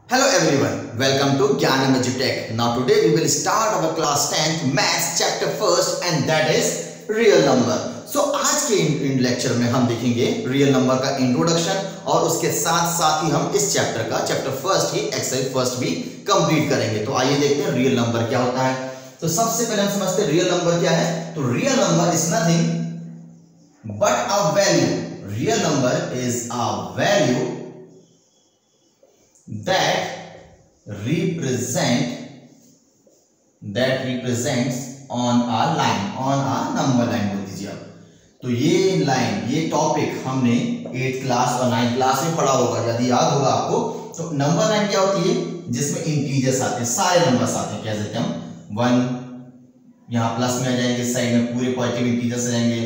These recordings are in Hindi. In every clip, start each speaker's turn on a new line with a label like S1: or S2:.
S1: Hello everyone, welcome to Gyan Tech. Now today we will start our class 10th maths chapter first and that is real number. So आज के लेक्चर में हम देखेंगे रियल नंबर का इंट्रोडक्शन और उसके साथ साथ ही हम इस चैप्टर फर्स्ट ही एक्सरसाइज फर्स्ट भी कंप्लीट करेंगे। तो आइए देखते हैं रियल नंबर क्या होता है। तो सबसे पहले हम समझते हैं रियल नंबर क्या है। तो real number is nothing but a value. Real number is a value that represents on a line, on a number line बोल दीजिए आप। तो ये लाइन, ये टॉपिक हमने 8th क्लास और 9th क्लास में पढ़ा होगा, यदि याद होगा आपको। तो नंबर लाइन क्या होती है? जिसमें इंटीजर्स आते हैं, सारे नंबर्स आते हैं। कह सकते हम 1 यहाँ प्लस में आ जाएंगे, साइड में पूरे पॉजिटिव इंटीजर्स आ जाएंगे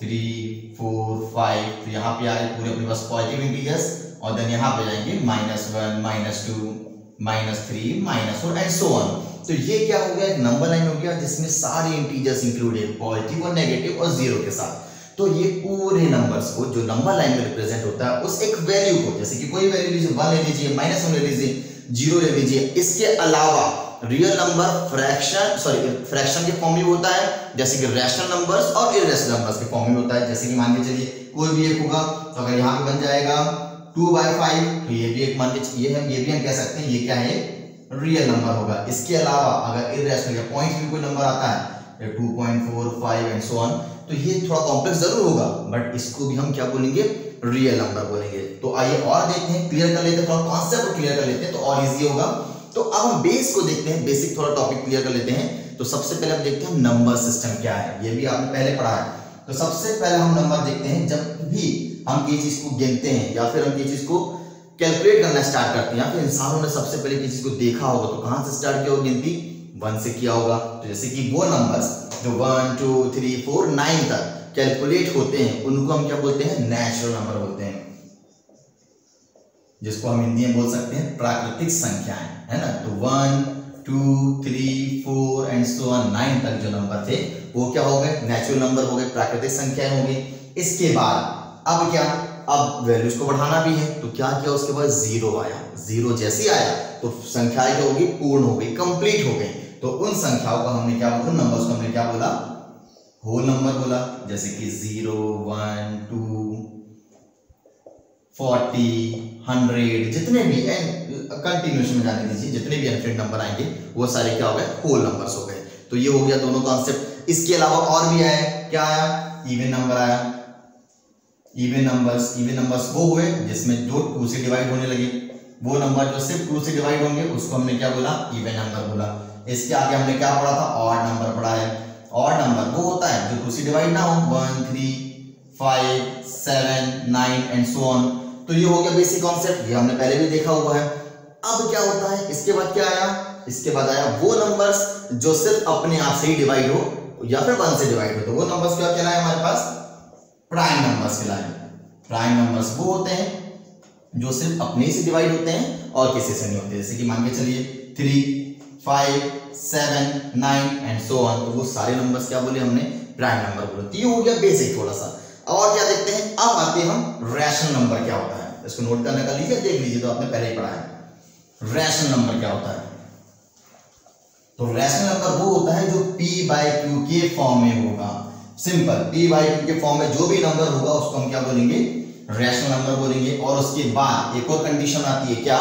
S1: 3 4 5। तो यहाँ पे आए पूरे अपने पास पॉजिटिव इंटीजर्स और देन यहाँ पे जाएंगे -1 -2 -3 -4 एंड सो ऑन। तो ये क्या हो गया? एक नंबर लाइन हो गया जिसमें सारे इंटीजर्स इंक्लूडेड, पॉजिटिव और नेगेटिव और जीरो के साथ। तो ये पूरे नंबर्स को जो नंबर लाइन में रिप्रेजेंट होता है उस एक वैल्यू को, जैसे कि कोई वैल्यू लीजिए, 1 ले लीजिए, -1 ले लीजिए, 0 ले लीजिए। इसके अलावा रियल नंबर फ्रैक्शन के फॉर्म में होता है, जैसे कि रैशनल नंबर्स और इर्रेशनल नंबर्स के फॉर्म में होता है। जैसे कि मान के चलिए कोई भी एक होगा, तो अगर यहाँ पे बन जाएगा 2/5, तो ये भी एक मान के ये भी हम कह सकते हैं ये क्या है? रियल नंबर होगा। इसके अलावा अगर इर्रेशनल या पॉइंट भी कोई नंबर आता है 2.4 5 एंड सो ऑन, तो ये थोड़ा कॉम्प्लेक्स जरूर होगा बट इसको भी हम क्या बोलेंगे? रियल नंबर बोलेंगे। तो आइए और देखते हैं, क्लियर कर लेते हैं, थोड़ा कॉन्सेप्ट क्लियर कर लेते हैं तो और इजी होगा। तो अब हम बेस को देखते हैं, बेसिक थोड़ा टॉपिक क्लियर कर लेते हैं। तो सबसे पहले हम देखते हैं नंबर सिस्टम क्या है, ये भी आपने पहले पढ़ा है। तो सबसे पहले हम नंबर देखते हैं, जब भी हम किसी चीज को गिनते हैं या फिर हम किसी चीज को कैलकुलेट करना स्टार्ट करते हैं, या फिर इंसानों ने सबसे पहले किसी चीज को देखा होगा तो कहां से स्टार्ट किया होगा? गिनती 1 से किया होगा। तो जैसे कि वो नंबर्स जो 1 2 3 4 9 तक कैलकुलेट होते हैं उनको हम क्या बोलते हैं? नेचुरल नंबर बोलते हैं, जिसको हम हिंदी में बोल सकते हैं प्राकृतिक संख्याएं, है ना। तो 1 2 3 4 एंड सो ऑन 9 तक जो नंबर थे वो क्या हो गए? नेचुरल नंबर हो गए, प्राकृतिक संख्याएं हो गई। इसके बाद अब क्या? अब वैल्यूज को बढ़ाना भी है, तो क्या किया? उसके बाद 0 आया। 0 जैसे आया तो संख्याएं क्या होगी? पूर्ण हो गई, कंप्लीट हो गई। तो उन संख्याओं का हमने क्या बोला? नंबर्स को हमने क्या बोला? होल नंबर बोला। जैसे कि 0 1 2 40 100 जितने भी कंटिन्यूएशन में जाने दीजिए, जितने भी अनफिनिट नंबर आएंगे वो सारे क्या हो गए? होल नंबर्स हो गए। तो ये हो गया दोनों कॉन्सेप्ट। इसके अलावा और भी आया, क्या आया? इवन नंबर आया। इवन नंबर्स वो हुए जिसमें जो 2 से डिवाइड होने लगे। वो नंबर जो सिर्फ 2 से डिवाइड होंगे उसको हमने क्या बोला? इवन नंबर बोला। इसके आगे हमने क्या पढ़ा था? ऑड नंबर पढ़ा है। ऑड नंबर वो होता है जो 2 से डिवाइड ना हो, 1 3 5 7 9 एंड सो ऑन। तो ये हो गया बेसिक कॉन्सेप्ट, ये हमने पहले भी देखा हुआ है। अब क्या होता है? इसके बाद क्या आया? इसके बाद आया वो नंबर्स जो सिर्फ अपने आप से ही डिवाइड हो या फिर 1 से डिवाइड हो। तो वो नंबर्स क्या कहलाए हमारे पास? प्राइम नंबर्स कहलाए। प्राइम नंबर्स वो होते हैं जो सिर्फ अपने से डिवाइड होते हैं और किसी से नहीं होते। जैसे कि मान के चलिए 3 5 7 9 एंड सो ऑन, तो वो सारे नंबर्स क्या बोले हमने? प्राइम नंबर बोले। तो ये हो गया बेसिक थोड़ा सा। और क्या देखते हैं? अब आते हैं हम रैशनल नंबर क्या होता है। इसको नोट करने का लीजिए, देख लीजिए, तो आपने पहले ही पढ़ा है। रैशनल नंबर क्या होता है? तो रैशनल नंबर वो होता है जो p/q के फॉर्म में होगा। सिंपल, p/q के फॉर्म में जो भी नंबर होगा उसको हम क्या बोलेंगे? रैशनल नंबर बोलेंगे। और उसके बाद एक और कंडीशन आती है, क्या?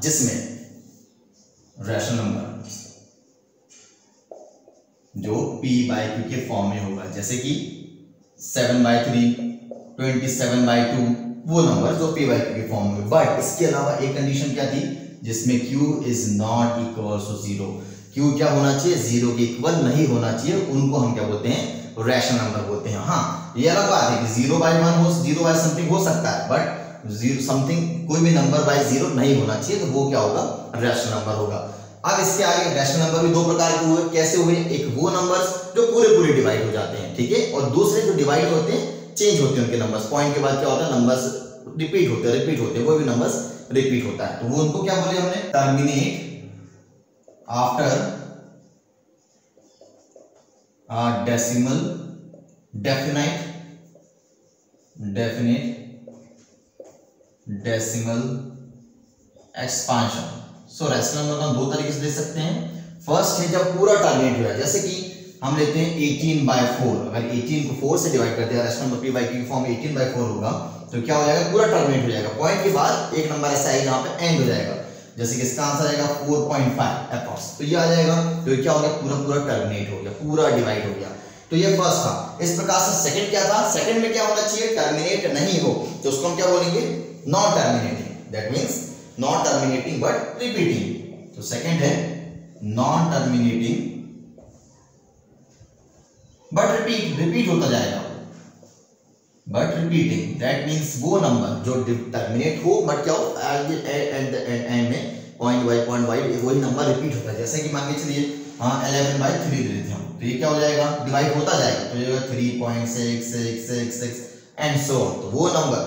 S1: जिसमें रैशनल नंबर जो p/q के फॉर्म में होगा, जैसे कि 7/3 27/2, वो नंबर जो p/q के फॉर्म में। बट इसके अलावा एक कंडीशन क्या थी? जिसमें q is not equal to 0। q क्या होना चाहिए? 0 के इक्वल नहीं होना चाहिए। उनको हम क्या बोलते हैं? रैशनल नंबर बोलते हैं। हाँ, ये अलग बात है कि 0/1 हो, 0 समथिंग हो सकता है, बट 0 समथिंग कोई भी नंबर बाय 0 नहीं होना चाहिए, तो वो क्या होगा? रैशनल नंबर होगा। अब इसके आगे रैशनल नंबर भी दो प्रकार के हुए। कैसे हुए? एक वो नंबर्स जो पूरे डिवाइड हो जाते हैं, ठीक है, और दूसरे जो डिवाइड होते हैं, चेंज होते हैं उनके नंबर्स। पॉइंट के बाद क्या होता है? नंबर्स रिपीट होते हैं, वो भी नंबर्स रिपीट होता है। तो वो उनको क्या बोले हमने? Terminate after decimal definite decimal expansion. सो रैशनल नंबर को हम दो तरीके से दे सकते हैं। फर्स्ट है जब पूरा टर्मिनेट हो जाए, जैसे कि हम लेते हैं 18/4, अगर 18 को 4 से डिवाइड करते हैं, rational number p by q की फॉर्म 18/4 होगा, तो क्या हो जाएगा, पूरा टर्मिनेट हो जाएगा। पॉइंट के बाद एक नंबर ऐसा आएगा जहां पे एंड हो जाएगा, जैसे कि इसका आंसर आएगा 4.5 अप्रॉक्स, तो ये आ जाएगा। तो ये क्या हो गया, पूरा टर्मिनेट हो गया, पूरा डिवाइड हो गया। तो ये फर्स्ट था। इस प्रकार से सेकंड क्या था, सेकंड में क्या होना चाहिए, टर्मिनेट नहीं हो, तो उसको हम क्या बोलेंगे, non terminating. That means non terminating but repeating. तो सेकंड है नॉन टर्मिनेटिंग बट रिपीट होता जाएगा, बट रिपीटिंग। दैट मींस वो नंबर जो टर्मिनेट हो बट क्या हो, एट द एंड में पॉइंट बाय वही नंबर रिपीट होता है। जैसे कि मान के चलिए 11/3 दे देते हम, तो ये क्या हो जाएगा, डिवाइड होता जाएगा, तो ये 3.6666 एंड सो ऑन। तो वो नंबर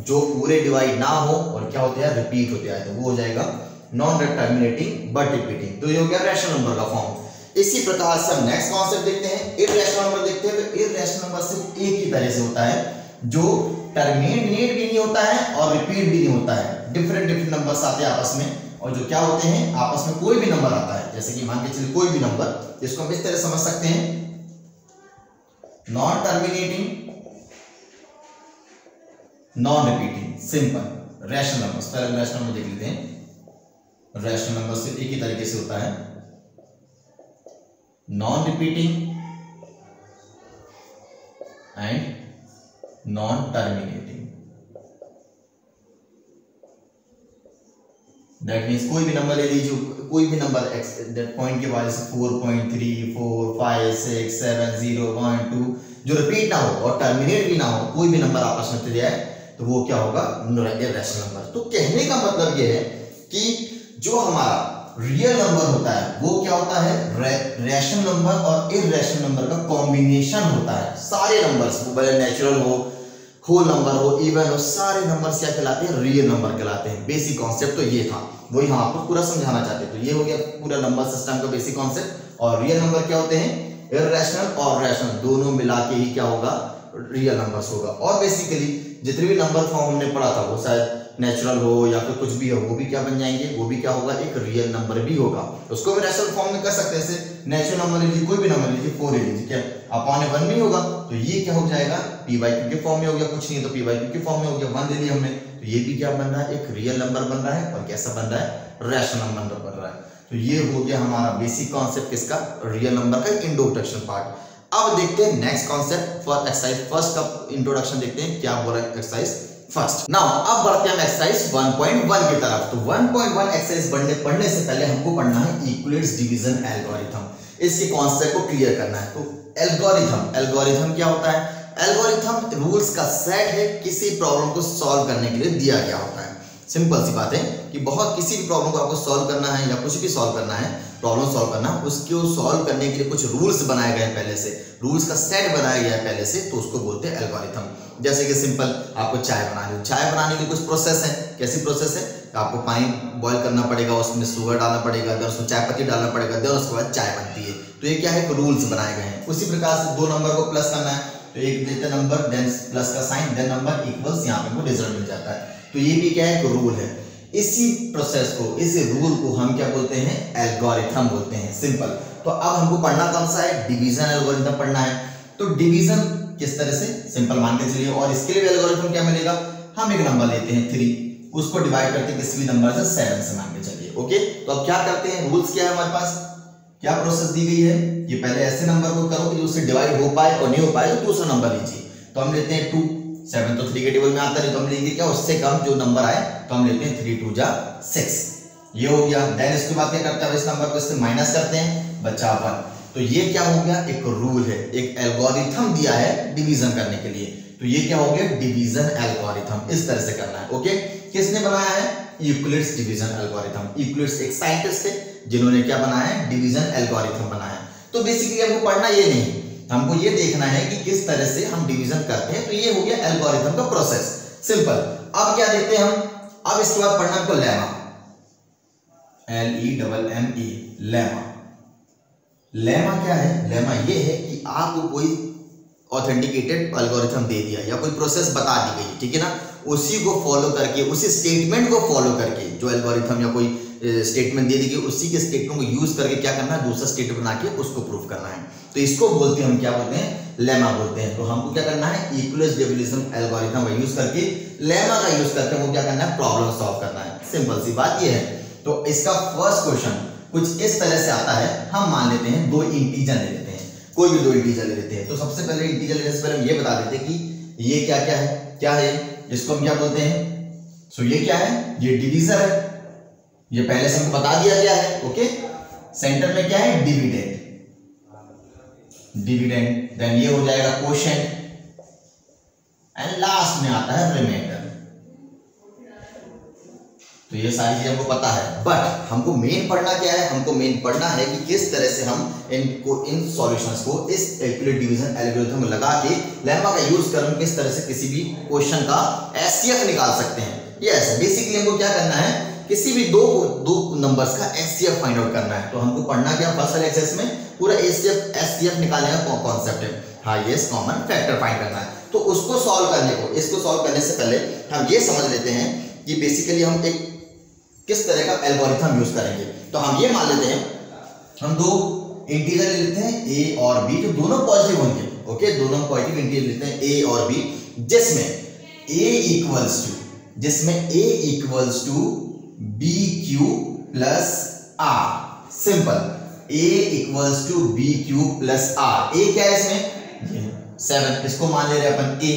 S1: जो पूरे डिवाइड ना हो और क्या होते हैं, रिपीट होते हैं, तो वो हो जाएगा नॉन टर्मिनेटिंग बट रिपीटिंग। तो ये हो गया रैशनल नंबर का फॉर्म। इसी प्रकार से हम नेक्स्ट कॉन्सेप्ट देखते हैं, इररेशनल नंबर देखते हैं। तो इररेशनल नंबर सिर्फ एक ही तरह से होता है, जो टर्मिनेट भी नहीं होता है और रिपीट भी नहीं होता है। डिफरेंट नंबर्स आते हैं आपस में, और जो क्या होते हैं, आपस में कोई भी नंबर आता है, जैसे कि मान के चलिए कोई भी नंबर, जिसको हम इस तरह समझ सकते हैं, non terminating non repeating, simple rational number. पहले रैशनल नंबर देख लेते हैं। रैशनल नंबर सिर्फ एक ही तरीके से होता है, non repeating and non terminating. That means कोई भी नंबर ले लीजिए, कोई भी नंबर पॉइंट के बाद 4.3 4 5 6 7 0 1 2 जो रिपीट ना हो और टर्मिनेट भी ना हो, कोई भी नंबर आपस में चले जाए, तो वो क्या होगा, इररेशनल नंबर। तो कहने का मतलब ये है कि जो हमारा रियल नंबर होता है वो क्या होता है, रैशनल नंबर और इररेशनल नंबर का कॉम्बिनेशन होता है। सारे नंबर्स, भले नेचुरल हो, होल नंबर हो, इवन हो, सारे नंबर्स क्या कहलाते हैं, रियल नंबर कहलाते हैं। बेसिक कॉन्सेप्ट तो ये था, वही हम आपको पूरा समझाना चाहते हैं। तो ये हो गया पूरा नंबर सिस्टम का बेसिक कॉन्सेप्ट। और रियल नंबर क्या होते हैं, इररेशनल और रैशनल दोनों मिला के ही क्या होगा, रियल नंबर्स होगा। और बेसिकली जितने भी नंबर फॉर्म हमने पढ़ा था, वो शायद नेचुरल हो या फिर कुछ भी हो, वो भी क्या बन जाएंगे, वो भी क्या होगा, एक रियल नंबर भी होगा। उसको भी रैशनल फॉर्म में कर सकते हैं। जैसे नेचुरल नंबर लीजिए, कोई भी नंबर लीजिए, 4 ले लीजिए, क्या अपॉन 1 नहीं होगा, तो ये क्या हो जाएगा, p by q के फॉर्म में हो गया, कुछ नहीं तो p by q के फॉर्म में हो गया, 1 ले लिया हमने, तो ये भी क्या बन रहा है, एक रियल नंबर बन रहा है। और कैसा बन रहा है, रैशनल नंबर बन रहा है। तो ये हो गया हमारा बेसिक कॉन्सेप्ट किसका, रियल नंबर का इंट्रोडक्शन पार्ट। अब देखते हैं next concept for exercise first का इंट्रोडक्शन देखते हैं, क्या बोल रहा है एक्सरसाइज फर्स्ट। नाउ अब बढ़ते हैं हम एक्सरसाइज 1.1 की तरफ। तो 1.1 एक्सरसाइज पढ़ने से पहले हमको पढ़ना है यूक्लिड्स डिवीजन एल्गोरिथम। इसके कॉन्सेप्ट को क्लियर करना है। तो एल्गोरिथम क्या होता है, एल्गोरिथम रूल्स का सेट है, किसी प्रॉब्लम को सॉल्व करने के लिए दिया गया होता है। सिंपल सी बात है कि बहुत किसी भी प्रॉब्लम को आपको सॉल्व करना है या कुछ भी सॉल्व करना है, प्रॉब्लम सॉल्व करना, उसको सॉल्व करने के लिए कुछ रूल्स बनाए गए हैं पहले से, रूल्स का सेट बनाया गया है पहले से, तो उसको बोलते हैं एल्गोरिथम। जैसे कि सिंपल आपको चाय बनानी है, चाय बनाने के कुछ प्रोसेस है। कैसी प्रोसेस है, आपको पानी बॉईल करना पड़ेगा, उसमें शुगर डालना पड़ेगा, देन उसमें चाय पत्ती डालना पड़ेगा, देन उसके बाद चाय बनती है। तो ये क्या है, रूल्स बनाए गए हैं। उसी प्रकार से दो नंबर को प्लस करना है, तो एक देते नंबर, देन प्लस का साइन, देन नंबर इक्वल्स, यहाँ पे वो रिजल्ट मिल जाता है। तो ये भी क्या है, एक रूल है। इसी प्रोसेस को, इस रूल को हम क्या बोलते हैं, एल्गोरिथम बोलते हैं। सिंपल। तो अब हमको पढ़ना कौन सा है, डिवीजन एल्गोरिथम पढ़ना है। तो डिवीजन किस तरह से, सिंपल मान के चलिए, और इसके लिए भी एल्गोरिथम क्या मिलेगा, हम एक नंबर लेते हैं 3, उसको डिवाइड करते हैं किसी भी नंबर से 7 से मान के चलिए। ओके, तो अब क्या करते हैं, रूल्स क्या है हमारे पास, क्या प्रोसेस दी गई है, ये पहले ऐसे नंबर को करो कि उससे डिवाइड हो पाए, और नहीं हो पाए तो दूसरा नंबर लीजिए। तो हम लेते हैं 2, 7 तो 3 के टेबल में आता है, तो हम लेंगे क्या, उससे कम जो नंबर आए, तो हम लेते हैं 3 2 जा 6, ये हो गया। देन इसके बाद क्या करते हैं, इस नंबर को इससे माइनस करते हैं, बचा 1। तो ये क्या हो गया, एक रूल है, एक एल्गोरिथम दिया है डिवीजन करने के लिए। तो ये क्या हो गया, डिवीजन एल्गोरिथम, इस तरह से करना है। ओके, किसने बनाया है, यूक्लिड्स डिवीजन एल्गोरिथम। यूक्लिड्स एक साइंटिस्ट थे जिन्होंने क्या बनाया है, डिवीजन एल्गोरिथम बनाया। तो बेसिकली हमको पढ़ना ये नहीं, हमको ये देखना है कि किस तरह से हम डिवीजन करते हैं। तो ये हो गया एल्गोरिथम का प्रोसेस, सिंपल। अब क्या देखते हैं हम, अब इसके बाद पढ़ना हमको लेमा, LEMME, लेमा। लेमा क्या है, लेमा ये है कि आपको कोई ऑथेंटिकेटेड एल्गोरिथम दे दिया या कोई प्रोसेस बता दी गई, ठीक है ना, उसी को फॉलो करके, उसी स्टेटमेंट को फॉलो करके, जो एल्गोरिथम या कोई स्टेटमेंट दे दी गई उसी के स्टेटमेंट को यूज करके क्या करना है, दूसरा स्टेटमेंट बना के उसको प्रूव करना है। तो इसको बोलते हैं हम, क्या बोलते हैं, लेमा बोलते हैं। तो हमको क्या करना है, इक्विवेलेंस डिविजन एल्गोरिथम का यूज करके, लेमा का यूज करके हमको क्या करना है, प्रॉब्लम सॉल्व करना है। सिंपल सी बात ये है। तो इसका फर्स्ट क्वेश्चन कुछ इस तरह से आता है। हम मान लेते हैं दो इंटीजर ले लेते हैं, कोई भी दो इंटीजर ले लेते हैं। तो सबसे पहले इंटीजर लेने से पहले हम ये बता देते हैं कि ये क्या क्या है, क्या है, इसको हम क्या बोलते हैं। सो ये क्या है, ये डिवीजर है, ये पहले से हमको बता दिया गया है। ओके, सेंटर में क्या है, डिविडेंड, डिविडेंड, देन ये हो जाएगा कोशेंट, एंड लास्ट में आता है रिमाइंडर। तो ये सारी चीजें हमको पता है, बट हमको मेन पढ़ना क्या है, हमको मेन पढ़ना है कि किस तरह से हम इन सॉल्यूशंस को इस इक्विवेलेंट डिवीजन एल्गोरिथम में लगा के लेमा का यूज कर किस तरह से किसी भी क्वेश्चन का एचसीएफ निकाल सकते हैं। यस, बेसिकली हमको क्या करना है, किसी भी दो नंबर्स का एचसीएफ फाइंड आउट करना है। तो हमको पढ़ना क्या, फर्स्ट वाले एक्सरसाइज में पूरा एचसीएफ निकालने का कॉन्सेप्ट है, हाईएस्ट कॉमन फैक्टर फाइंड करना है। तो उसको सॉल्व करने को, इसको सॉल्व करने से पहले हम ये समझ लेते हैं कि बेसिकली हम एक किस तरह का एल्गोरिथम यूज करेंगे। तो हम ये मान लेते हैं, हम दो इंटीजर ले लेते हैं ए और बी, जो दोनों पॉजिटिव होंगे। ओके, दोनों पॉजिटिव इंटीजर लेते हैं ए और बी, जिसमें A equals to B Q plus R. Simple, A equals to B Q plus R. A क्या है इसमें, 7, इसको मान ले रहे हैं अपन ए।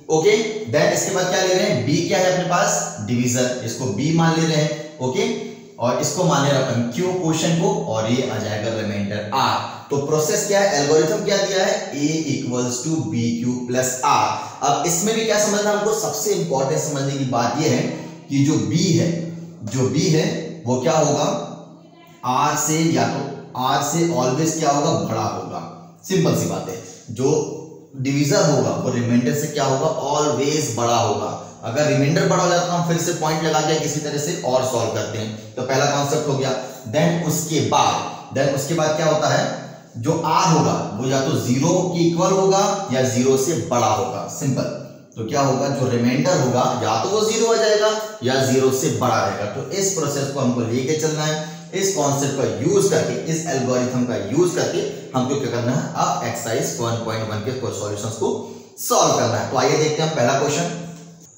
S1: ओके, देन इसके बाद क्या ले रहे हैं, बी क्या है अपने पास, डिवीजर, इसको बी मान ले रहे हैं। ओके, और इसको मान ले रहे हैं अपन क्यू क्वेश्चन को, और ये आ जाएगा रिमाइंडर आर। तो प्रोसेस क्या है, एल्गोरिथम क्या दिया है, A equals to B Q plus R. अब इसमें भी क्या समझना हमको, सबसे इंपॉर्टेंट समझने की बात यह है कि जो बी है वो क्या होगा, आर से, या तो आर से ऑलवेज क्या होगा, बड़ा होगा। सिंपल सी बात है, जो डिवीजर होगा वो रिमाइंडर से क्या होगा, ऑलवेज बड़ा होगा। अगर रिमाइंडर बड़ा हो जाता है तो हम फिर से पॉइंट लगा के किसी तरह से और सॉल्व करते हैं। तो पहला कॉन्सेप्ट हो गया। देन उसके बाद क्या होता है, जो आर होगा वो या तो 0 के इक्वल होगा या 0 से बड़ा होगा। सिंपल, तो क्या होगा, जो रिमाइंडर होगा या तो वो 0 हो जाएगा या 0 से बड़ा रहेगा। तो इस प्रोसेस को हमको लेके चलना है, इस कॉन्सेप्ट का यूज करके, इस एल्गोरिथम का यूज करके हमको क्या करना है, अब एक्सरसाइज 1.1 के सॉल्यूशंस को सॉल्व करना है। तो आइए देखते हैं पहला क्वेश्चन।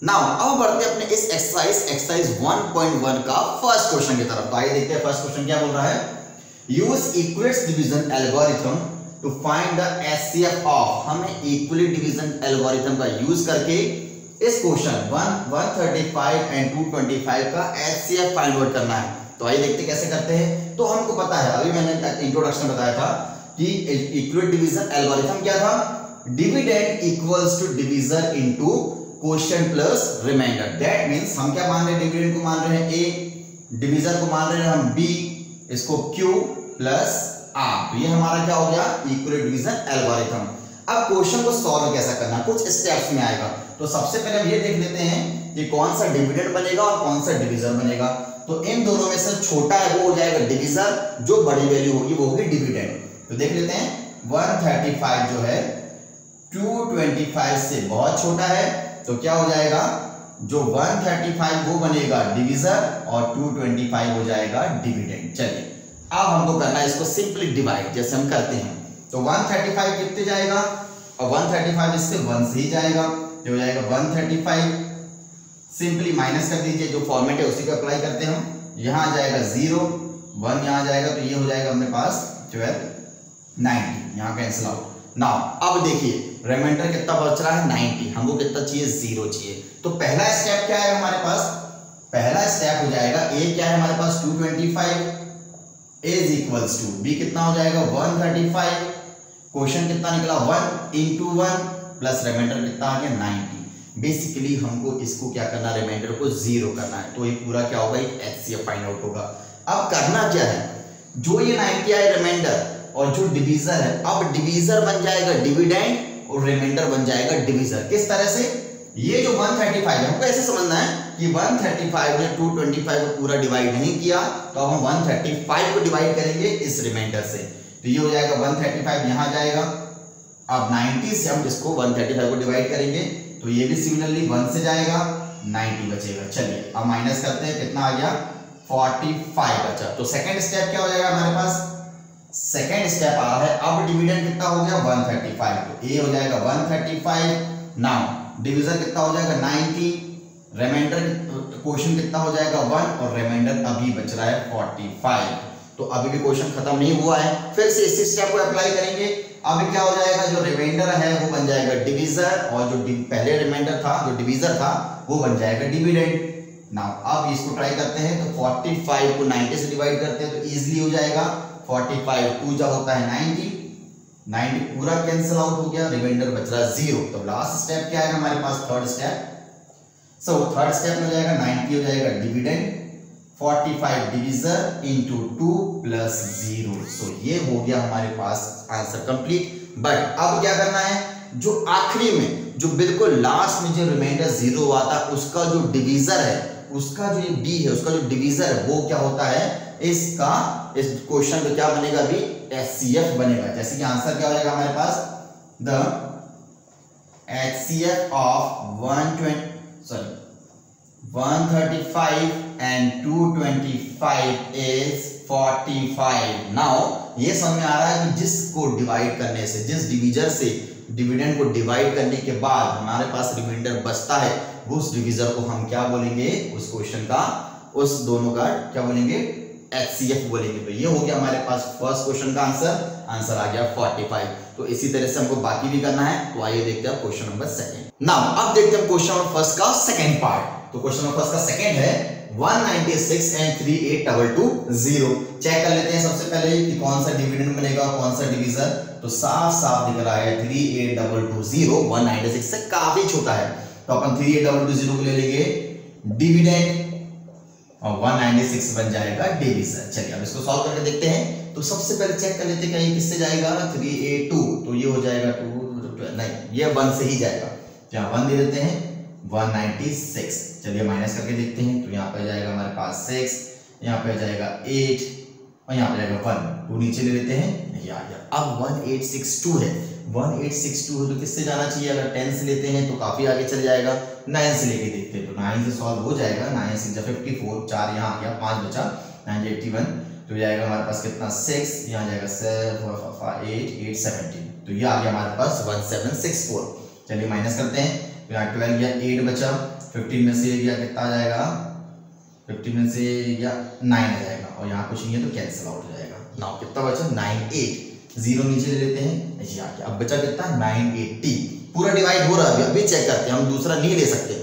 S1: नाउ अब बढ़ते हैं अपने इस एक्सरसाइज 1.1 का फर्स्ट क्वेश्चन की तरफ। तो आइए देखते हैं फर्स्ट क्वेश्चन क्या बोल रहा है, use equivalent division algorithm to find the HCF of. हमें इक्विवेलेंट डिवीजन एल्गोरिथम का यूज करके इस क्वेश्चन 135 एंड 225 का एचसीएफ फाइंड आउट करना है। तो आइए देखते कैसे करते हैं। तो हमको पता है, अभी मैंने इंट्रोडक्शन में बताया था कि इक्विवेलेंट डिवीजन एल्गोरिथम क्या था, dividend equals to divisor into quotient plus remainder. That means हम क्या मान रहे हैं, डिविडेंड को मान रहे हैं ए, डिवीजर को मान रहे हैं हम बी, इसको क्यू प्लस आर। तो ये हमारा क्या हो गया, इक्विवेलेंट डिवीजन एल्गोरिथम। अब क्वेश्चन को सॉल्व कैसा करना, कुछ स्टेप्स में आएगा। तो सबसे पहले हम ये देख लेते हैं कि कौन सा डिविडेंड बनेगा और कौन सा डिवीजर बनेगा। तो इन दोनों में से छोटा है वो हो जाएगा डिवीजर, जो बड़ी वैल्यू होगी वो होगी डिविडेंड। तो देख लेते हैं 135 जो है 225 से बहुत छोटा है, तो क्या हो जाएगा, जो 135 वो बनेगा डिवीजर और 225 हो जाएगा डिविडेंड। चलिए अब हमको करना है इसको सिंपली डिवाइड, जैसे हम करते हैं। तो 135 कितने जाएगा, और 135 इससे 1 से ही जाएगा, जो हो जाएगा 135। सिंपली माइनस कर दीजिए, जो फॉर्मेट है उसी को अप्लाई करते हैं हम। यहाँ आ जाएगा 0, 1 यहाँ जाएगा, तो ये हो जाएगा अपने पास 12, 90, यहाँ कैंसिल आउट। नाउ अब देखिए रिमाइंडर कितना बच रहा है, 90। हमको कितना चाहिए, 0 चाहिए। तो पहला स्टेप क्या है हमारे पास, पहला स्टेप हो जाएगा, ए क्या है हमारे पास 225 इज इक्वल्स टू बी कितना हो जाएगा 135। क्वेश्चन कितना निकला 1 into 1 प्लस रिमाइंडर कितना आ गया 90। बेसिकली हमको इसको क्या करना, रिमाइंडर को 0 करना है। तो ये पूरा क्या होगा, एक एचसीएफ फाइंड आउट होगा। अब करना क्या है, जो ये 90 आए रिमाइंडर और जो डिवीजर है, अब डिवीजर बन जाएगा डिविडेंड और रिमाइंडर बन जाएगा डिवीजर। किस तरह से, ये जो 135 है हमको ऐसे समझना है कि 135 ने 225 को पूरा डिवाइड नहीं किया, तो अब हम 135 को डिवाइड करेंगे इस रिमाइंडर से। तो ये हो जाएगा 135 यहाँ जाएगा। अब 90 से हम इसको 135 को डिवाइड करेंगे, तो ये भी सिमिलरली 1 से जाएगा, 90 बचेगा। चलिए अब माइनस करते हैं, कितना आ गया 45 बचा। तो सेकंड स्टेप क्या हो जाएगा हमारे पास, सेकंड स्टेप आ रहा है, अब डिविडेंड कितना हो गया 135, तो ए हो जाएगा 135। नाउ डिवीजन कितना हो जाएगा 90, रिमाइंडर क्वेश्चन कितना हो जाएगा 1 और रिमाइंडर अभी बच रहा है 45। तो अभी भी क्वेश्चन खत्म नहीं हुआ है, फिर से इसी स्टेप को अप्लाई करेंगे। अब क्या हो जाएगा, जो रिमाइंडर है वो बन जाएगा डिवीजर और जो पहले रिमाइंडर था जो डिवीजर था वो बन जाएगा डिविडेंड। नाउ अब इसको ट्राई करते हैं, तो 45 को 90 से डिवाइड करते हैं तो इजीली हो जाएगा। 45 2 जा होता है 90 पूरा कैंसिल आउट हो गया, रिमाइंडर बच रहा है 0। तो लास्ट स्टेप क्या है हमारे पास, third step. So third step में हो जाएगा 90 हो जाएगा dividend, 45 divisor into 2 plus 0। So ये हो गया हमारे पास आंसर कंप्लीट। बट अब क्या करना है, जो आखिरी में जो बिल्कुल लास्ट में जो रिमाइंडर 0 हुआ था उसका जो डिवीजर है, उसका जो ये b है उसका जो डिवीजर है वो क्या होता है, इसका इस क्वेश्चन का क्या बनेगा अभी HCF बनेगा। जैसे कि आंसर क्या हो जाएगा हमारे पास, the HCF of 135 and 225 is 45। Now ये समझ में आ रहा है कि जिसको डिवाइड करने से, जिस डिवीजर से डिविडेंड को डिवाइड करने के बाद हमारे पास रिमाइंडर बचता है, उस डिवीजर को हम क्या बोलेंगे, उस क्वेश्चन का, उस दोनों का क्या बोलेंगे, HCF बोलेंगे। तो ये हो गया हमारे पास फर्स्ट क्वेश्चन का आंसर आ गया 45। तो इसी तरह से हमको बाकी भी करना है। तो आइए देखते हैं क्वेश्चन नंबर सेकंड। नाउ अब देखते हैं क्वेश्चन नंबर फर्स्ट का सेकंड पार्ट। तो क्वेश्चन नंबर फर्स्ट का सेकंड है 196 and 3822 चेक कर लेते हैं सबसे पहले कि कौन सा डिविडेंड बनेगा कौन सा डिवीजर। तो साफ साफ दिख रहा है 3822 196 से काफी छोटा है, तो अपन 3822 को ले लेंगे डिविडेंड और 196 बन जाएगा डिवीजर। चलिए अब इसको सॉल्व करके देखते हैं। तो सबसे पहले चेक कर लेते हैं कहीं किससे जाएगा 382, तो ये हो जाएगा 2 नहीं, ये 1 से ही जाएगा, यहाँ 1 दे देते हैं 196। चलिए माइनस करके देखते हैं। तो यहाँ पे जाएगा हमारे पास 6, यहाँ पे जाएगा 8 और यहाँ पे जाएगा 1, 2 नीचे ले लेते हैं, ये आ गया। अब 1862 है, 1862 है तो किससे जाना चाहिए, अगर 10 से लेते हैं तो काफी आगे चल जाएगा, 9 से लेके देखते हैं। तो 9 से सॉल्व हो जाएगा, 9 से 54, 4 यहाँ आ गया, 5 बचा, 981 तो जाएगा हमारे पास कितना 6, यहाँ जाएगा 7 8 8 17, तो ये आ गया हमारे पास 1764। चलिए माइनस करते हैं। तो यहाँ 12 या 8 बचा, 15 में से या कितना आ जाएगा, 15 में से या 9 आ जाएगा और यहाँ कुछ नहीं है तो कैंसिल आउट हो जाएगा। नाउ कितना बचा 98, 0 नीचे ले लेते हैं, ये आ गया। अब बचा कितना 980, पूरा डिवाइड हो रहा है, अभी चेक करते हैं, हम दूसरा नहीं ले सकते,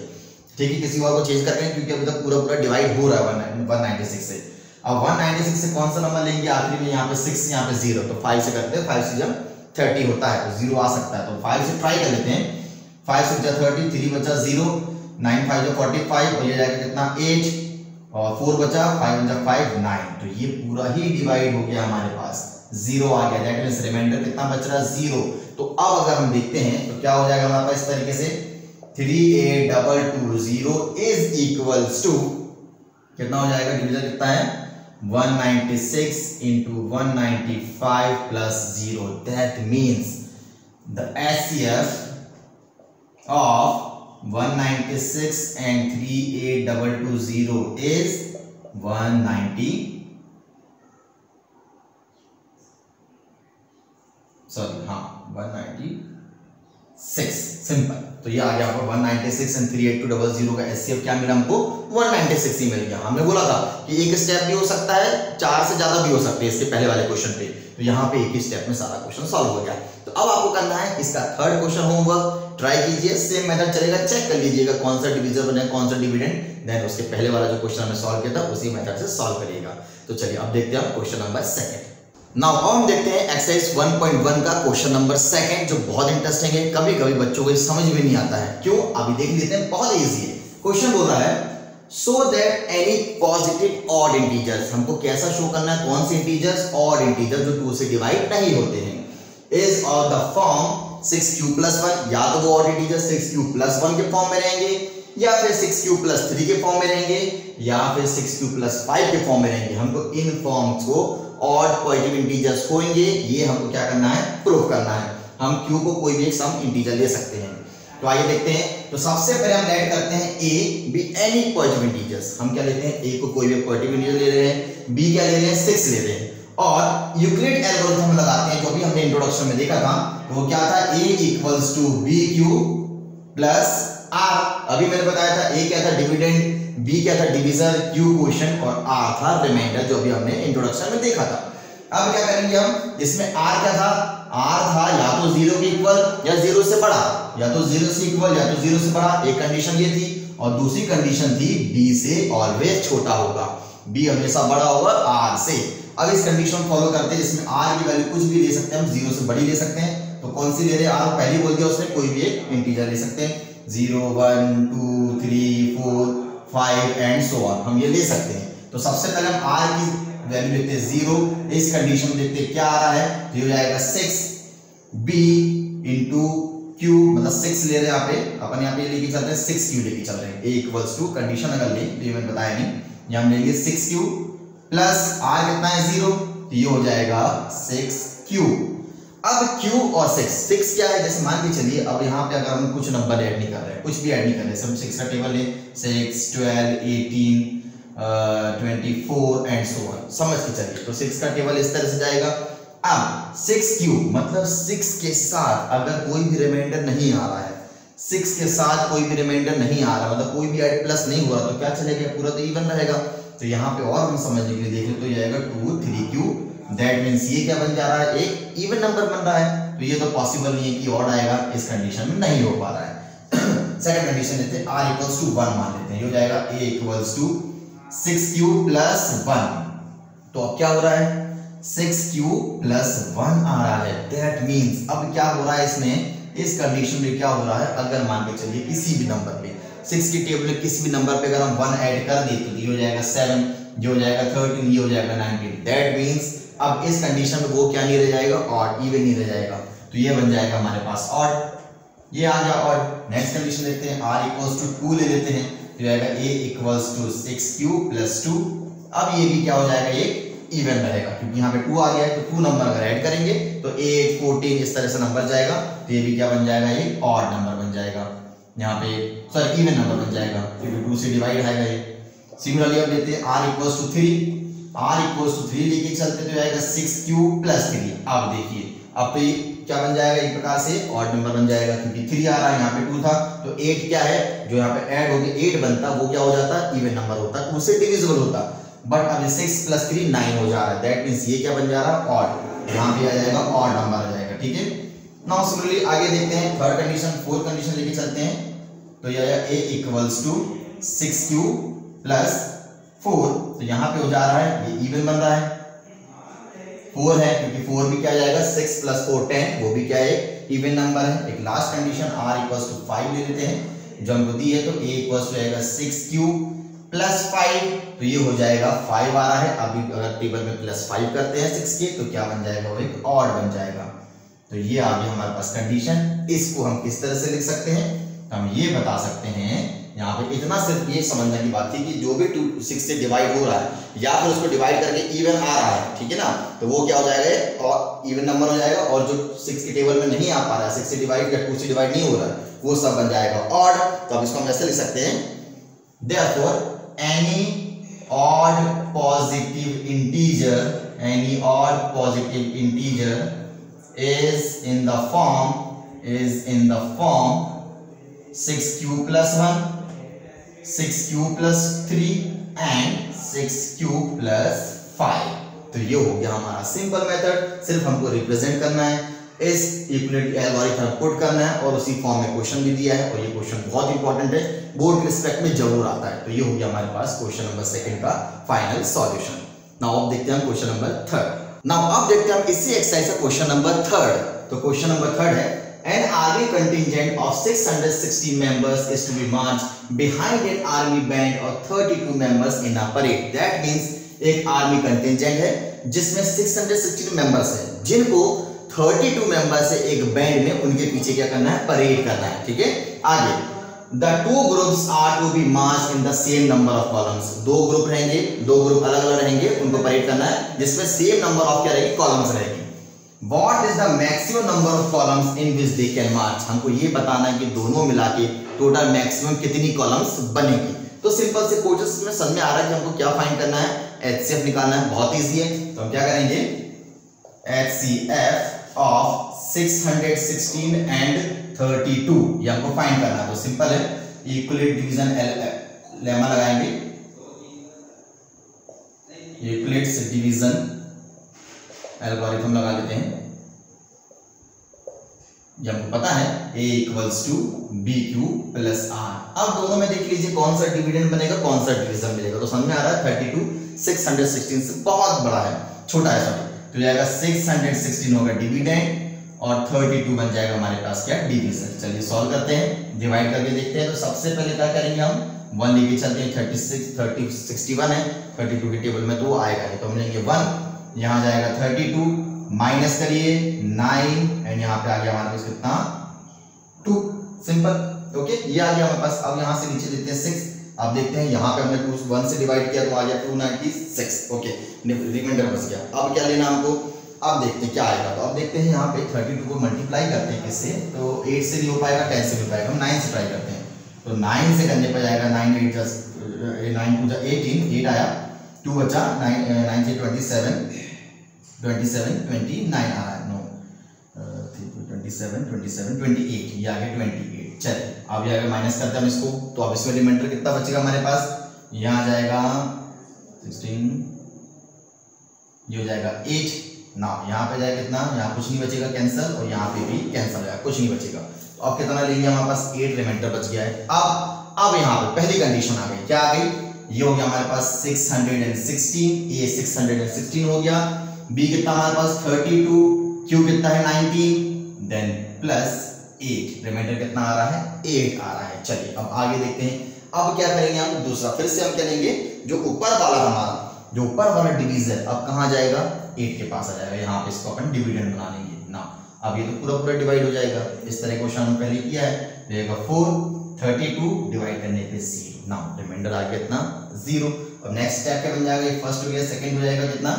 S1: ठीक है, किसी और को चेंज कर रहे हैं क्योंकि अभी तक पूरा डिवाइड हो रहा है 196 से। अब 196 से कौन सा नंबर लेंगे आखिरी में, यहाँ पे 6 यहाँ पे 0, तो 5 से करते हैं, 5 से जब 30 होता है तो 0 आ सकता है, तो 5 से ट्राई कर लेते हैं। 5 से बचा 30, 3 बचा 0, 9 5 45 और ये जाएगा कितना 8 और 4 बचा, 5 बचा 5 9, तो ये पूरा ही डिवाइड हो गया हमारे पास, 0 आ गया, दैट मींस रिमाइंडर कितना बच रहा है 0। तो अब अगर हम देखते हैं तो क्या हो जाएगा हमारे पास इस तरीके से 3822 इज इक्वल्स टू कितना हो जाएगा, डिवीजन कितना है 196 into 195 plus 0, that means the HCF of 196 and 38220 is 190, sorry हाँ 196, सिंपल। तो ये आ गया आपको 196 and 38200 का HCF क्या मिला हमको 196 ही मिल गया। हमने बोला था कि एक स्टेप भी हो सकता है, 4 से ज्यादा भी हो सकते हैं इसके पहले वाले क्वेश्चन पे, तो यहाँ पे एक ही स्टेप में सारा क्वेश्चन सॉल्व हो गया। तो अब आपको करना है इसका थर्ड क्वेश्चन होमवर्क, ट्राई कीजिए, सेम मेथड चलेगा, चेक कर लीजिएगा कौन सा डिवीजर बने कौन सा डिविडेंड, देन उसके पहले वाला जो क्वेश्चन हमने सॉल्व किया था उसी मेथड से सॉल्व करिएगा। तो चलिए अब देखते हैं क्वेश्चन नंबर सेकंड। नाउ हम देखते हैं एक्सरसाइज 1.1 का क्वेश्चन नंबर सेकंड, जो बहुत इंटरेस्टिंग है, कभी कभी बच्चों को समझ में नहीं आता है, क्यों अभी देख लेते हैं, बहुत इजी है। क्वेश्चन बोल रहा है so that any positive odd integers, हमको कैसा शो करना है, कौन से इंटीजर्स, ऑड इंटीजर जो 2 से डिवाइड नहीं होते हैं, is of the form 6q + 1, या तो वो ऑड इंटीजर 6q + 1 के फॉर्म में रहेंगे, या फिर 6q + 3 के फॉर्म में रहेंगे, या फिर 6q + 5 के फॉर्म में रहेंगे। हमको इन फॉर्म्स को ऑड पॉजिटिव इंटीजर्स होंगे, ये हमको क्या करना है, प्रूव करना है। हम q को कोई भी एक सम इंटीजर ले सकते हैं। तो आइए देखते हैं तो सबसे पहले हम ऐड करते हैं a b any positive integers. हम क्या लेते हैं, a को कोई भी पॉजिटिव इंटीजर ले रहे हैं, b क्या ले रहे हैं 6 ले रहे हैं, और यूक्लिड एल्गोरिथम लगाते हैं जो भी हमने इंट्रोडक्शन में देखा था। तो वो क्या था, a equals to B Q plus r। अभी मैंने बताया था a क्या था डिविडेंड, b क्या था डिविजर, q क्वोशिएंट और r था रिमाइंडर, जो भी हमने इंट्रोडक्शन में देखा था। अब क्या करेंगे हम, इसमें r क्या था, r था या तो 0 के इक्वल या 0 से बड़ा, या तो 0 से इक्वल या तो 0 से बड़ा। एक कंडीशन ये थी, और दूसरी कंडीशन थी b से ऑलवेज छोटा होगा, b हमेशा बड़ा होगा r से। अब इस कंडीशन फॉलो करते हैं जिसमें r की वैल्यू कुछ भी ले सकते हैं, हम 0 से बड़ी ले सकते हैं। तो कौन सी ले रहे हैं, r पहले बोल दिया उसने, कोई भी एक इंटीजर ले सकते हैं, 0 1 2 3 4 5 एंड सो ऑन, हम ये ले सकते हैं। तो सबसे पहले हम r की वैल्यू लेते हैं 0, इस कंडीशन में देखते हैं क्या आ रहा है, तो ये हो जाएगा 6b इंटू q, मतलब 6 ले रहे हैं यहाँ पे, अपन यहाँ पे लेके चल रहे हैं 6q लेके चल रहे हैं, a इक्वल्स टू कंडीशन अगर ले तो ये मैंने बताया नहीं, यहाँ हम लेंगे 6q प्लस r कितना है 0, तो ये हो जाएगा 6q। अब q और 6 क्या है, जैसे मान के चलिए अब यहाँ पे अगर हम कुछ नंबर ऐड नहीं कर रहे हैं, कुछ भी ऐड नहीं कर रहे हैं, हम 6 का टेबल ले 6 12 18 24 एंड सो ऑन, समझ के चलिए। तो 6 का टेबल इस तरह से जाएगा। अब 6q मतलब 6 के साथ अगर कोई भी रिमाइंडर नहीं आ रहा है, 6 के साथ कोई भी रिमाइंडर नहीं आ रहा, मतलब कोई भी ऐड प्लस नहीं हुआ, तो क्या चलेगा, पूरा तो इवन रहेगा। तो यहाँ पे और हम समझने के लिए देख लें तो ये आएगा 2 3q, दैट मींस ये क्या बन जा रहा है, एक इवन नंबर बन रहा है। तो ये तो पॉसिबल नहीं है कि ऑड आएगा, इस कंडीशन में नहीं हो पा रहा है। सेकंड कंडीशन लेते हैं, r इक्वल्स टू 1 मान लेते हैं, ये हो जाएगा a equals to 6q plus 1। तो अब क्या हो रहा है, 6q प्लस 1 आ रहा है, दैट मींस अब क्या हो रहा है इसमें, इस कंडीशन में क्या हो रहा है, अगर मान के चलिए किसी भी नंबर पे 6 की टेबल में किसी भी नंबर पे अगर हम 1 ऐड कर दें तो ये हो जाएगा 7, ये हो जाएगा 13, ये हो जाएगा 19, दैट मींस अब इस कंडीशन में वो क्या नहीं रह जाएगा, ऑड, इवन नहीं रह जाएगा। तो ये बन जाएगा हमारे पास ऑड, ये आ गया ऑड। नेक्स्ट कंडीशन देखते हैं, r इक्वल्स टू 2 ले लेते हैं, तो जाएगा a equals to 6q plus 2। अब ये भी क्या हो जाएगा, ये इवन रहेगा, क्योंकि यहाँ पे 2 आ गया है, तो 2 नंबर अगर ऐड करेंगे तो 8 14 इस तरह से नंबर जाएगा, तो ये भी क्या बन जाएगा, ये ऑड नंबर बन जाएगा, यहाँ पे सॉरी इवन नंबर बन जाएगा, क्योंकि 2 से डिवाइड आएगा ये। सिमिलरली अब लेते हैं r equals to 3, r equals to 3 लेके चलते तो जाएगा 6q प्लस 3। अब देखिए अब तो ये क्या बन जाएगा, एक प्रकार से ऑड नंबर बन जाएगा, क्योंकि 3 आ रहा है, यहाँ पे 2 था, तो 8 क्या है जो यहाँ पे ऐड हो गया 8 बनता, वो क्या हो जाता, इवन नंबर होता, 2 से डिविजिबल होता। बट अब 6 प्लस 3 9 हो जा रहा है, दैट मींस ये क्या बन जा रहा है, ऑड, यहाँ पे आ जाएगा ऑड नंबर आ जाएगा, ठीक है। नाउ सिमिलरली आगे देखते हैं थर्ड कंडीशन, फोर्थ कंडीशन लेके चलते हैं, तो ये आएगा a equals to 6q plus 4, तो यहाँ पे हो जा रहा है, ये इवन बन रहा है, 4 है, क्योंकि 4 भी क्या जाएगा 6 प्लस 4 10, वो भी क्या है इवन नंबर है। एक last condition r equals to 5 ले लेते हैं, जो हमको दी है, तो a इक्वल्स टू आएगा 6q प्लस 5, तो ये हो जाएगा 5 आ रहा है। अभी अगर टेबल में प्लस 5 करते हैं 6 के, तो क्या बन जाएगा, वो एक ऑड बन जाएगा। तो ये आ गया हमारे पास कंडीशन। इसको हम किस तरह से लिख सकते हैं, हम ये बता सकते हैं, यहाँ पे इतना सिर्फ ये समझने की बात थी कि जो भी 6 से डिवाइड हो रहा है या फिर उसको डिवाइड करके इवन आ रहा है, ठीक है ना, तो वो क्या हो जाएगा, और इवन नंबर हो जाएगा, और जो 6 के टेबल में नहीं आ पा रहा है, 6 से डिवाइड या 2 से डिवाइड नहीं हो रहा है, वो सब बन जाएगा ऑड। तो अब इसको हम ऐसे लिख सकते हैं, therefore any odd positive integer is in the form 6q plus 1, 6q plus 3 and 6q plus 5। तो ये हो गया हमारा सिंपल मेथड, सिर्फ हमको रिप्रेजेंट करना है, इस यूक्लिड एल्गोरिथम पुट करना है, और उसी फॉर्म में क्वेश्चन भी दिया है, और ये क्वेश्चन बहुत इंपॉर्टेंट है, बोर्ड के रिस्पेक्ट में जरूर आता है। तो ये हो गया हमारे पास क्वेश्चन नंबर 2 का फाइनल सॉल्यूशन। नाउ अब देखते हैं क्वेश्चन नंबर 3। नाउ अब देखते हैं हम इसी एक्सरसाइज का क्वेश्चन नंबर 3। तो क्वेश्चन नंबर 3 है, an army contingent of 660 members is to be marched behind an army band of 32 members in a parade। that means एक आर्मी कंटिंजेंट है जिसमें 660 मेंबर्स हैं, जिनको 32 मेंबर्स से एक बैंड में उनके पीछे क्या करना है, परेड करना है, ठीक है। आगे, the two groups are to be marched in the same number of columns। दो ग्रुप रहेंगे, दो ग्रुप अलग अलग रहेंगे, उनको परेड करना है, जिसमें सेम नंबर ऑफ क्या रहेगी, कॉलम्स रहेगी। What is the maximum number of columns in which they can march? हमको ये बताना है कि दोनों मिला के टोटल मैक्सिमम कितनी कॉलम्स बनेगी। तो सिंपल से क्वेश्चन में समझ में आ रहा है कि हमको क्या फाइंड करना है, HCF निकालना है, बहुत इजी है। तो हम क्या करेंगे, HCF ऑफ 616 एंड 32 ये हमको फाइंड करना है। तो सिंपल है, इक्विलेट डिवीजन लेमा लगाएंगे, इक्विलेट्स डिवीजन एल्गोरिथम लगा लेते हैं। ये हमको पता है A equals to BQ plus R। अब दोनों में देख लीजिए कौन सा डिविडेंड बनेगा, कौन सा डिवीजन मिलेगा। तो समझ में आ रहा है 32 616 से बहुत बड़ा है, छोटा है सॉरी, तो जाएगा 616 होगा डिविडेंड और 32 बन जाएगा हमारे पास क्या, डिवीजन। चलिए सॉल्व करते हैं, डिवाइड करके देखते हैं। तो सबसे पहले क्या करेंगे, हम 1 लेके चलते हैं। 61 है 32 के टेबल में, तो वो आएगा नहीं, तो हम लेंगे 1, यहाँ जाएगा 32, माइनस करिए 9 एंड यहाँ पे आ गया हमारे पास कितना 2, सिंपल। ओके, ये आ गया हमारे पास। अब यहाँ से नीचे देते हैं 6। अब देखते हैं यहाँ पे हमने 2 1 से डिवाइड किया तो आ गया 296। ओके, रिमाइंडर बच गया। अब क्या लेना हमको, अब देखते हैं क्या आएगा। तो अब देखते हैं यहाँ पे 32 को मल्टीप्लाई करते हैं किससे, तो 8 से नहीं हो पाएगा, 10 से नहीं हो पाएगा, हम 9 से ट्राई करते हैं। तो 9 से करने पर जाएगा 9 2 18, 8 आया, 2 बचा, 9 से 27 29 आ रहा है, नो 27 28, ये आ गया 28। चलिए अब ये आगे माइनस करते हैं हम इसको। तो अब इसमें रिमाइंडर कितना बचेगा हमारे पास, यहाँ जाएगा 16, ये हो जाएगा 8 ना, यहाँ पे जाएगा कितना, यहाँ कुछ नहीं बचेगा, कैंसिल, और यहाँ पे भी कैंसिल हो जाएगा, कुछ नहीं बचेगा। तो अब कितना लेंगे, हमारे पास 8 रिमाइंडर बच गया है। अब यहाँ पे पहली कंडीशन आ गई, क्या आ गई, ये हो गया हमारे पास 616, ये 616 हो गया, B कितना हमारे पास 32, Q कितना है 19, देन प्लस 8, रिमाइंडर कितना आ रहा है, 8 आ रहा है। चलिए अब आगे देखते हैं। अब क्या करेंगे हम, दूसरा फिर से हम क्या लेंगे, जो ऊपर वाला हमारा, जो ऊपर वाला डिवीजन अब कहाँ जाएगा, 8 के पास आ जाएगा, यहाँ पे इसको अपन डिविडेंड बना लेंगे ना। अब ये तो पूरा पूरा डिवाइड हो जाएगा, इस तरह क्वेश्चन हम पहले किया है। रहेगा 4, 32 डिवाइड करने पे 0 ना, रिमाइंडर आ गया कितना 0। अब नेक्स्ट स्टेप क्या बन जाएगा, फर्स्ट हो गया, सेकंड हो जाएगा कितना,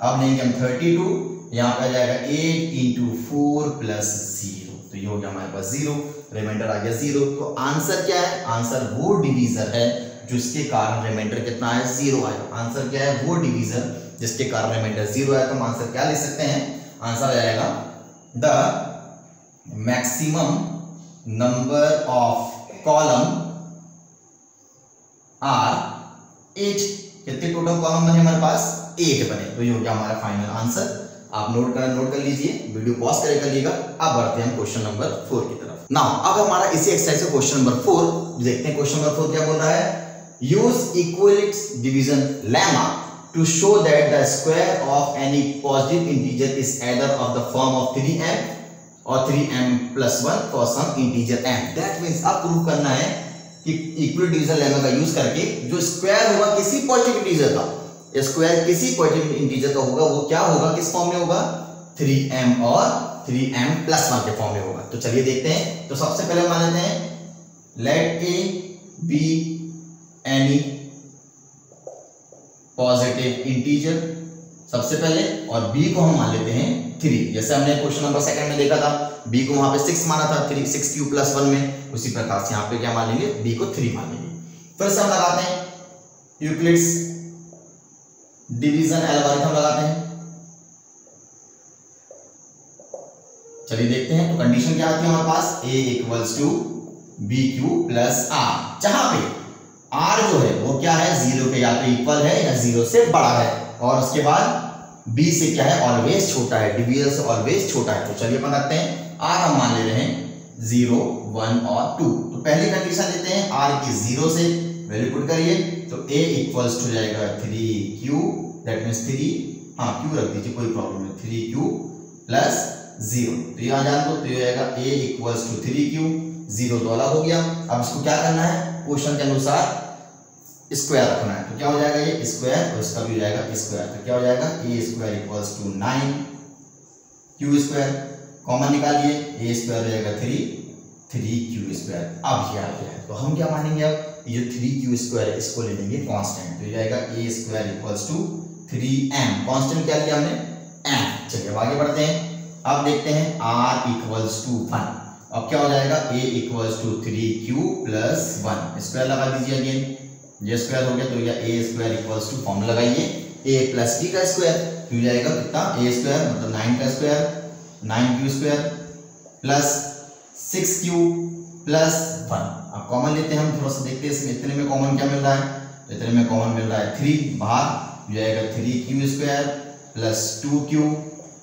S1: अब लेंगे हम 32, यहाँ पे आ जाएगा 8 × 4 + 0, तो ये हो गया हमारे पास 0, रिमाइंडर आ गया 0। तो आंसर क्या है, आंसर वो डिवीजन है जिसके कारण रिमाइंडर कितना है, 0 आया। आंसर क्या है, वो डिवीजन जिसके कारण रिमाइंडर 0 आया। तो हम आंसर क्या लिख सकते हैं, आंसर आ जाएगा the maximum number of column are 8। कितने टोटल कॉलम बने हमारे पास, 8 बने। तो ये हो गया हमारा फाइनल आंसर। आप नोट कर लीजिए, वीडियो पॉज करके करिएगा। अब बढ़ते हैं हम क्वेश्चन नंबर 4 की तरफ। नाउ अब हमारा इसी एक्सरसाइज का क्वेश्चन नंबर 4 देखते हैं। क्वेश्चन नंबर 4 क्या बोल रहा है, use Euclid's division lemma to show that the square of any positive integer is either of the form of 3m or 3m plus 1 for some integer m. That means अब प्रूव करना है कि इक्विलेट डिवीजन लेमा का यूज करके जो स्क्वायर होगा किसी पॉजिटिव इंटीजर का, स्क्वायर किसी पॉजिटिव इंटीजर का होगा, वो क्या होगा, किस फॉर्म में होगा, 3m और 3m plus 1 के फॉर्म में होगा। तो चलिए देखते हैं। तो सबसे पहले मान लेते हैं let a be any positive integer सबसे पहले, और b को हम मान लेते हैं 3। जैसे हमने क्वेश्चन नंबर 2 में देखा था, b को वहां पे 6 माना था, 6 + 1 में, उसी प्रकार से यहाँ पे क्या मान लेंगे, b को 3 मान लेंगे। फिर से हम लगाते हैं यूक्लिड्स डिवीजन एल्गोरिथम लगाते हैं। चलिए देखते हैं। तो कंडीशन क्या आती है हमारे पास, a = bq + r, जहां पे r जो है वो क्या है, 0 के या तो इक्वल है या 0 से बड़ा है, और उसके बाद b से क्या है, ऑलवेज छोटा है, डिवीजन से ऑलवेज छोटा है। तो चलिए अपन रखते हैं r, हम मान ले रहे हैं 0 1 और 2। तो पहली कंडीशन लेते हैं r की 0 से वैल्यू पुट करिए, तो a इक्वल्स टू जाएगा 3q, दैट मींस 3, हाँ q रख दीजिए, कोई प्रॉब्लम नहीं, 3q + 0। तो यहाँ जान दो, तो ये आएगा a इक्वल्स टू 3q, 0 तो अलग हो गया। अब इसको क्या करना है, क्वेश्चन के अनुसार स्क्वायर रखना है। तो क्या हो जाएगा, ये स्क्वायर और इसका भी हो जाएगा स्क्वायर। तो क्या हो जाएगा, a² = 9, q² कॉमन निकालिए, a² हो जाएगा 3q²। अब ये आ गया है, तो हम क्या मानेंगे, अब ये जो 3q² है इसको ले लेंगे कांस्टेंट। तो ये जाएगा a² = 3m, कांस्टेंट क्या लिया हमने, m। चलिए अब आगे बढ़ते हैं। अब देखते हैं r = 1। अब क्या हो जाएगा, a equals to 3q plus 1, square लगा दीजिए अगेन, ये स्क्वायर हो गया तो यह a square equals to formula लगाइए a प्लस b का स्क्वायर, हो जाएगा कितना, a स्क्वायर मतलब 9 का square, 9q square plus 6q plus 1। अब कॉमन लेते हैं हम, थोड़ा सा देखते हैं इसमें इतने में कॉमन क्या मिल रहा है, तो इतने में कॉमन मिल रहा है 3 बाहर, हो जाएगा 3q square plus 2q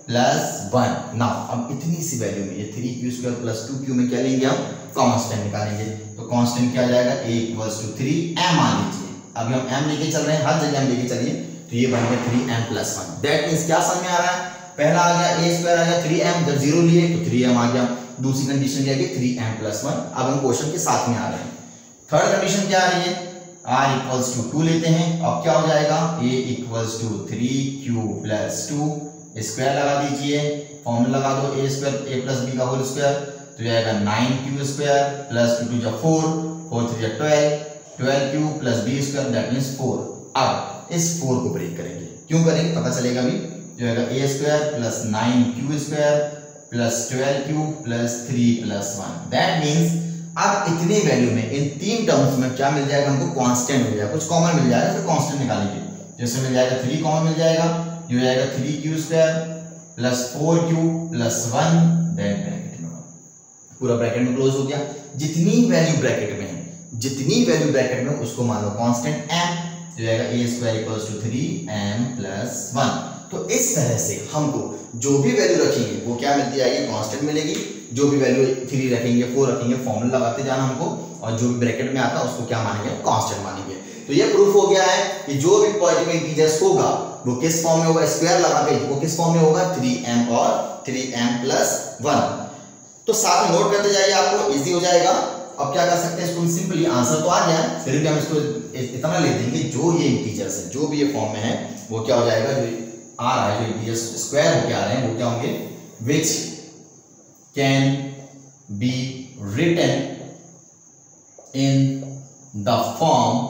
S1: plus 1। ना अब इतनी सी वैल्यू में ये 3q स्क्वायर प्लस 2q में क्या लेंगे हम, कांस्टेंट निकालेंगे, तो कांस्टेंट क्या आ जाएगा, a इक्वल्स टू 3m मान लीजिए, अभी हम m लेके चल रहे हैं, हर जगह हम लेके चलिए, तो ये बन गया 3m प्लस 1। दैट मींस क्या समझ में आ रहा है, पहला आ गया a स्क्वायर आ गया 3m, जब 0 लिए तो 3m आ गया, दूसरी कंडीशन क्या है 3m प्लस 1। अब हम क्वेश्चन के साथ में आ रहे हैं, थर्ड कंडीशन क्या आ रही है, r इक्वल्स टू 2 लेते हैं, अब क्या हो जाएगा, a equals to 3q plus 2, square लगा दीजिए, फॉर्मूला लगा दो a square a plus b का होल स्क्वायर, तो जाएगा 9q स्क्वायर प्लस 2 जा 4, 4 3 जा 12, 12q plus b square that means 4। अब इस 4 को ब्रेक करेंगे, क्यों करेंगे पता चलेगा अभी, जो आएगा a square plus 9q square plus 12q plus 3 plus 1। That means अब इतनी वैल्यू में इन तीन टर्म्स में क्या मिल जाएगा हमको, कांस्टेंट मिल जाएगा, कुछ कॉमन मिल जाएगा, फिर कांस्टेंट निकालेंगे, जैसे मिल जाएगा 3 कॉमन मिल जाएगा, ये हो जाएगा 3q square plus 4q plus 1, then bracket में पूरा ब्रैकेट में क्लोज हो गया, जितनी वैल्यू ब्रैकेट में है, जितनी वैल्यू ब्रैकेट में उसको मान लो कांस्टेंट m, जो जाएगा a square equals to 3m plus 1। तो इस तरह से हमको जो भी वैल्यू रखेंगे वो क्या मिलती जाएगी, कांस्टेंट मिलेगी, जो भी वैल्यू 3 रखेंगे 4 रखेंगे, फॉर्मूला लगाते जाना हमको, और जो भी ब्रैकेट में आता है उसको क्या मानेंगे, कांस्टेंट मानेंगे। तो ये प्रूफ हो गया है कि जो भी पॉजिटिव इंटीजर्स होगा वो किस फॉर्म में होगा, स्क्वायर लगा के वो किस फॉर्म में होगा, 3m और 3m प्लस 1। तो साथ में नोट करते जाइए, आपको इजी हो जाएगा। अब क्या कर सकते हैं, इसको सिंपली आंसर तो आ गया, फिर भी हम इसको इतना ले देंगे, जो ये इंटीजर्स है जो भी ये फॉर्म में है वो क्या हो जाएगा, जो आ रहा है, जो इंटीजर्स स्क्वायर होके आ रहे हैं वो क्या होंगे, which can be written in the form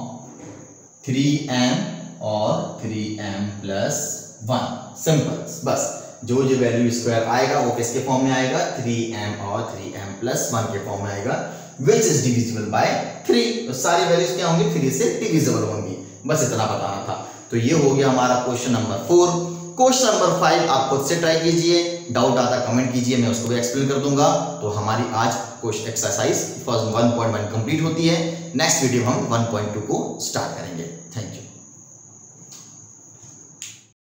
S1: 3m और 3m प्लस 1। सिंपल, बस जो वैल्यू स्क्वायर आएगा वो किसके फॉर्म में आएगा, 3m और 3m प्लस 1 के फॉर्म में आएगा, विच इज डिविजिबल बाय 3। तो सारी वैल्यूज क्या होंगी, 3 से डिविजिबल होंगी, बस इतना बताना था। तो ये हो गया हमारा क्वेश्चन नंबर 4। क्वेश्चन नंबर 5 आप खुद से ट्राई कीजिए, डाउट आता कमेंट कीजिए, मैं उसको भी एक्सप्लेन कर दूंगा। तो हमारी आज क्वेश्चन एक्सरसाइज 1.1 कंप्लीट होती है, नेक्स्ट वीडियो हम 1.2 को स्टार्ट करेंगे। Thank you.